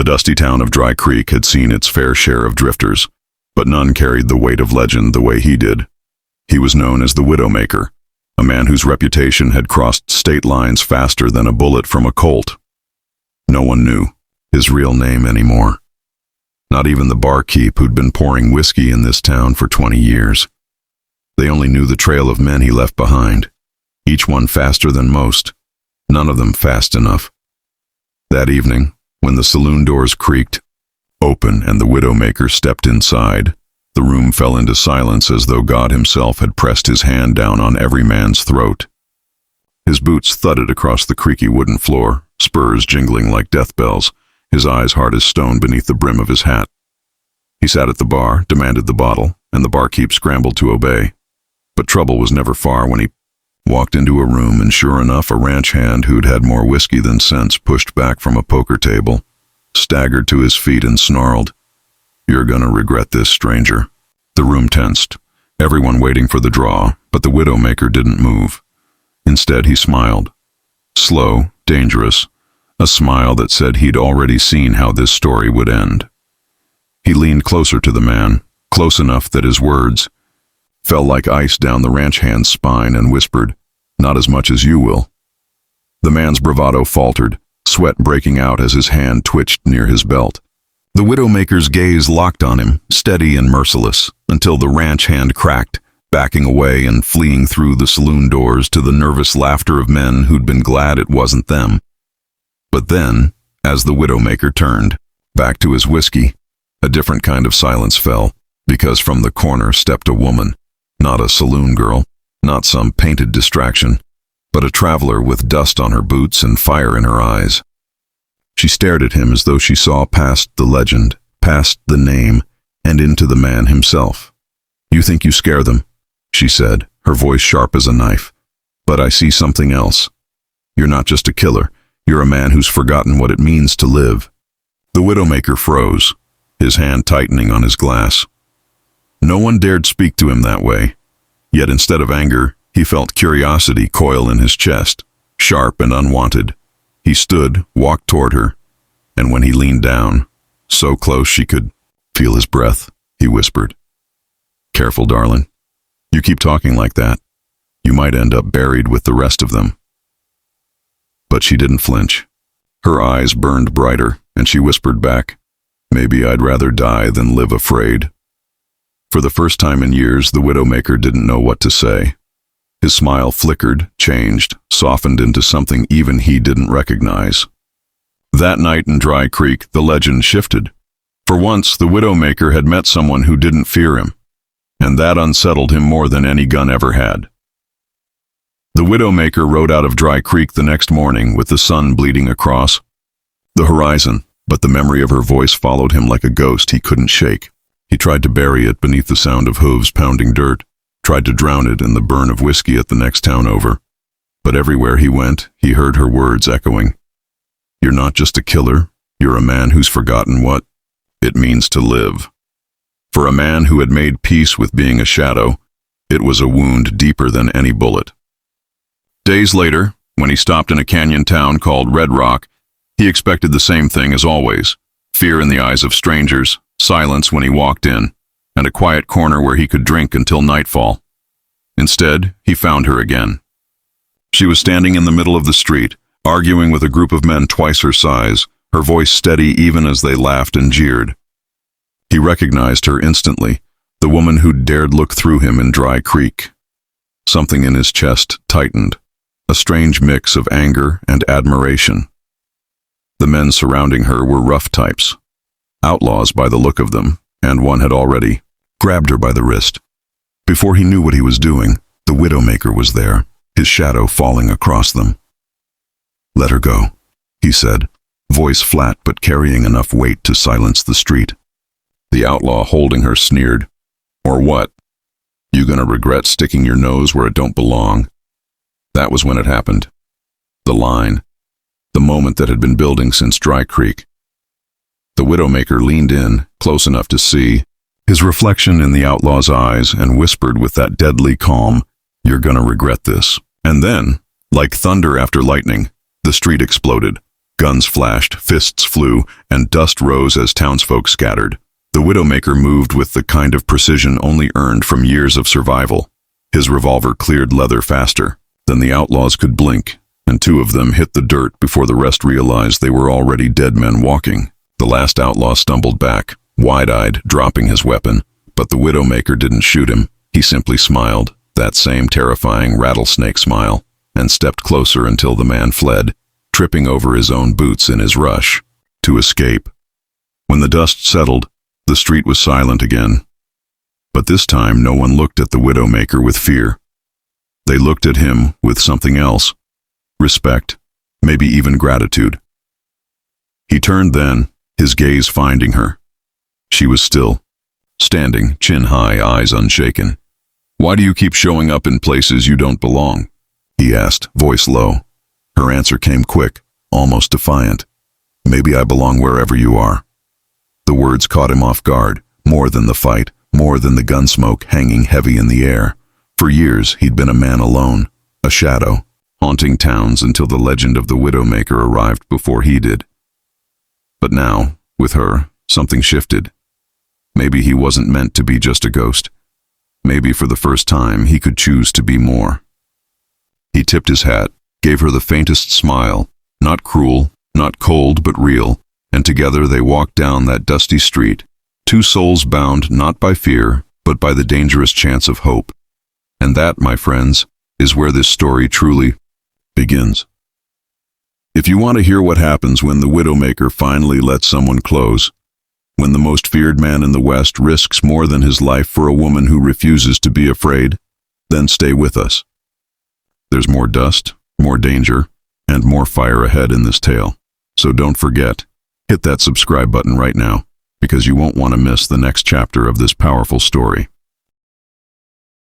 dusty town of Dry Creek had seen its fair share of drifters, but none carried the weight of legend the way he did. He was known as the Widowmaker, a man whose reputation had crossed state lines faster than a bullet from a Colt. No one knew his real name anymore. Not even the barkeep who'd been pouring whiskey in this town for 20 years. They only knew the trail of men he left behind, each one faster than most, none of them fast enough. That evening, when the saloon doors creaked open and the Widowmaker stepped inside, the room fell into silence as though God himself had pressed his hand down on every man's throat. His boots thudded across the creaky wooden floor, spurs jingling like death bells, his eyes hard as stone beneath the brim of his hat. He sat at the bar, demanded the bottle, and the barkeep scrambled to obey. But trouble was never far when he walked into a room, and sure enough, a ranch hand who'd had more whiskey than sense pushed back from a poker table, staggered to his feet and snarled, "You're gonna regret this, stranger." The room tensed, everyone waiting for the draw, but the Widowmaker didn't move. Instead, he smiled. Slow, dangerous, a smile that said he'd already seen how this story would end. He leaned closer to the man, close enough that his words fell like ice down the ranch hand's spine, and whispered, "Not as much as you will." The man's bravado faltered, sweat breaking out as his hand twitched near his belt. The Widowmaker's gaze locked on him, steady and merciless, until the ranch hand cracked, backing away and fleeing through the saloon doors to the nervous laughter of men who'd been glad it wasn't them. But then, as the Widowmaker turned, back to his whiskey, a different kind of silence fell, because from the corner stepped a woman, not a saloon girl, not some painted distraction, but a traveler with dust on her boots and fire in her eyes. She stared at him as though she saw past the legend, past the name, and into the man himself. "You think you scare them," she said, her voice sharp as a knife. "But I see something else. You're not just a killer, you're a man who's forgotten what it means to live." The Widowmaker froze, his hand tightening on his glass. No one dared speak to him that way, yet instead of anger, he felt curiosity coil in his chest, sharp and unwanted. He stood, walked toward her, and when he leaned down, so close she could feel his breath, he whispered, "Careful, darling. You keep talking like that, you might end up buried with the rest of them." But she didn't flinch. Her eyes burned brighter, and she whispered back, "Maybe I'd rather die than live afraid." For the first time in years, the Widowmaker didn't know what to say. His smile flickered, changed, softened into something even he didn't recognize. That night in Dry Creek, the legend shifted. For once, the Widowmaker had met someone who didn't fear him, and that unsettled him more than any gun ever had. The Widowmaker rode out of Dry Creek the next morning with the sun bleeding across the horizon, but the memory of her voice followed him like a ghost he couldn't shake. He tried to bury it beneath the sound of hooves pounding dirt, tried to drown it in the burn of whiskey at the next town over. But everywhere he went, he heard her words echoing. "You're not just a killer, you're a man who's forgotten what it means to live." For a man who had made peace with being a shadow, it was a wound deeper than any bullet. Days later, when he stopped in a canyon town called Red Rock, he expected the same thing as always: fear in the eyes of strangers, silence when he walked in, and a quiet corner where he could drink until nightfall. Instead, he found her again. She was standing in the middle of the street, arguing with a group of men twice her size, her voice steady even as they laughed and jeered. He recognized her instantly, the woman who'd dared look through him in Dry Creek. Something in his chest tightened, a strange mix of anger and admiration. The men surrounding her were rough types, outlaws by the look of them, and one had already grabbed her by the wrist. Before he knew what he was doing, the Widowmaker was there, his shadow falling across them. "Let her go," he said, voice flat but carrying enough weight to silence the street. The outlaw holding her sneered, "Or what? You gonna regret sticking your nose where it don't belong?" That was when it happened. The line. The moment that had been building since Dry Creek. The Widowmaker leaned in, close enough to see his reflection in the outlaw's eyes, and whispered with that deadly calm, "You're gonna regret this." And then, like thunder after lightning, the street exploded. Guns flashed, fists flew, and dust rose as townsfolk scattered. The Widowmaker moved with the kind of precision only earned from years of survival. His revolver cleared leather faster than the outlaws could blink, and two of them hit the dirt before the rest realized they were already dead men walking. The last outlaw stumbled back, wide-eyed, dropping his weapon, but the Widowmaker didn't shoot him. He simply smiled, that same terrifying rattlesnake smile, and stepped closer until the man fled, tripping over his own boots in his rush to escape. When the dust settled, the street was silent again. But this time no one looked at the Widowmaker with fear. They looked at him with something else. Respect, maybe even gratitude. He turned then, his gaze finding her. She was still, standing, chin high, eyes unshaken. "Why do you keep showing up in places you don't belong?" he asked, voice low. Her answer came quick, almost defiant. "Maybe I belong wherever you are." The words caught him off guard, more than the fight, more than the gun smoke hanging heavy in the air. For years he'd been a man alone, a shadow, haunting towns until the legend of the Widowmaker arrived before he did. But now, with her, something shifted. Maybe he wasn't meant to be just a ghost. Maybe for the first time he could choose to be more. He tipped his hat, gave her the faintest smile, not cruel, not cold, but real, and together they walked down that dusty street, two souls bound not by fear, but by the dangerous chance of hope. And that, my friends, is where this story truly begins. If you want to hear what happens when the Widowmaker finally lets someone close, when the most feared man in the West risks more than his life for a woman who refuses to be afraid, then stay with us. There's more dust, more danger, and more fire ahead in this tale. So don't forget, hit that subscribe button right now, because you won't want to miss the next chapter of this powerful story.